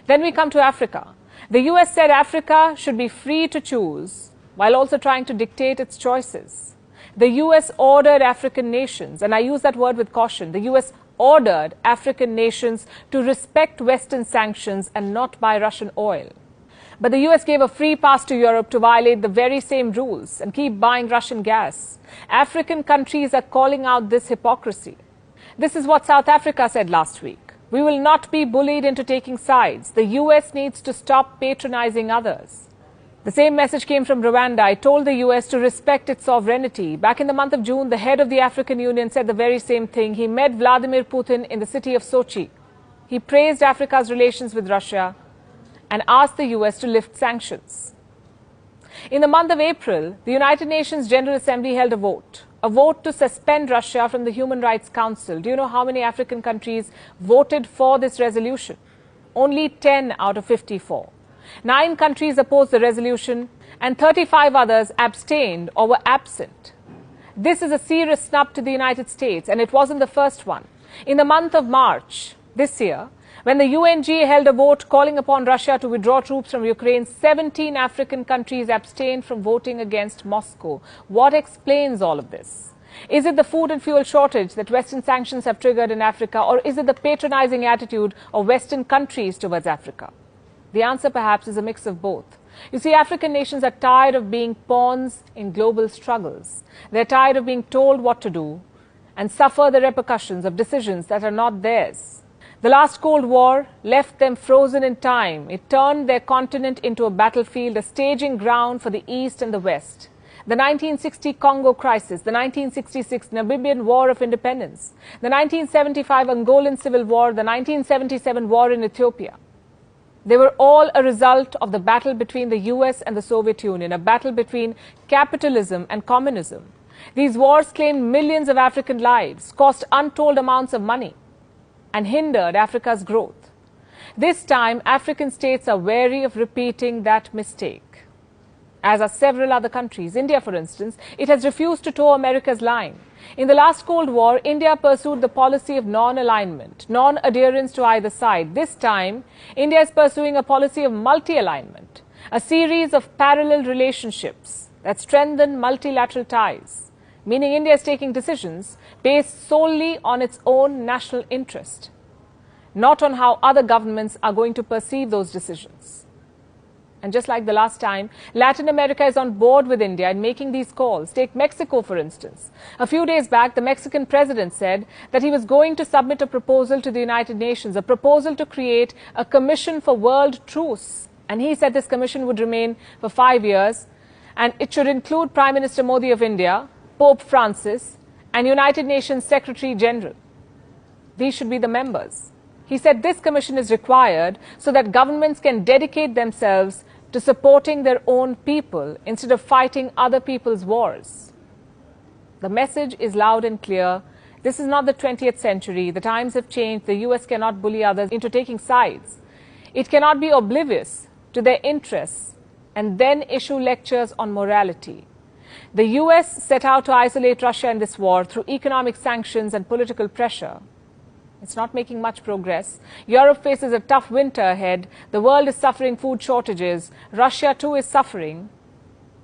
Then we come to Africa. The US said Africa should be free to choose while also trying to dictate its choices. The US ordered African nations, and I use that word with caution, the US ordered African nations to respect Western sanctions and not buy Russian oil. But the US gave a free pass to Europe to violate the very same rules and keep buying Russian gas. African countries are calling out this hypocrisy. This is what South Africa said last week. We will not be bullied into taking sides. The US needs to stop patronizing others. The same message came from Rwanda. It told the US to respect its sovereignty. Back in the month of June, the head of the African Union said the very same thing. He met Vladimir Putin in the city of Sochi. He praised Africa's relations with Russia and asked the US to lift sanctions. In the month of April, the United Nations General Assembly held a vote to suspend Russia from the Human Rights Council. Do you know how many African countries voted for this resolution? Only 10 out of 54. 9 countries opposed the resolution and 35 others abstained or were absent. This is a serious snub to the United States, and it wasn't the first one. In the month of March this year, when the UNG held a vote calling upon Russia to withdraw troops from Ukraine, 17 African countries abstained from voting against Moscow. What explains all of this? Is it the food and fuel shortage that Western sanctions have triggered in Africa, or is it the patronizing attitude of Western countries towards Africa? The answer perhaps is a mix of both. You see, African nations are tired of being pawns in global struggles. They're tired of being told what to do and suffer the repercussions of decisions that are not theirs. The last Cold War left them frozen in time. It turned their continent into a battlefield, a staging ground for the East and the West. The 1960 Congo crisis, the 1966 Namibian War of Independence, the 1975 Angolan Civil War, the 1977 war in Ethiopia. They were all a result of the battle between the US and the Soviet Union, a battle between capitalism and communism. These wars claimed millions of African lives, cost untold amounts of money, and hindered Africa's growth. This time, African states are wary of repeating that mistake. As are several other countries. India, for instance, it has refused to toe America's line. In the last Cold War, India pursued the policy of non-alignment, non-adherence to either side. This time, India is pursuing a policy of multi-alignment, a series of parallel relationships that strengthen multilateral ties, meaning India is taking decisions based solely on its own national interest, not on how other governments are going to perceive those decisions. And just like the last time, Latin America is on board with India in making these calls. Take Mexico, for instance. A few days back, the Mexican president said that he was going to submit a proposal to the United Nations, a proposal to create a commission for world truce. And he said this commission would remain for 5 years, and it should include Prime Minister Modi of India, Pope Francis, and United Nations Secretary General. These should be the members. He said this commission is required so that governments can dedicate themselves to supporting their own people instead of fighting other people's wars. The message is loud and clear. This is not the 20th century. The times have changed. The US cannot bully others into taking sides. It cannot be oblivious to their interests and then issue lectures on morality. The US set out to isolate Russia in this war through economic sanctions and political pressure. It's not making much progress. Europe faces a tough winter ahead. The world is suffering food shortages. Russia too is suffering,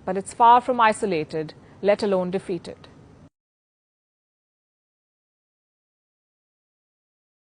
but it's far from isolated, let alone defeated.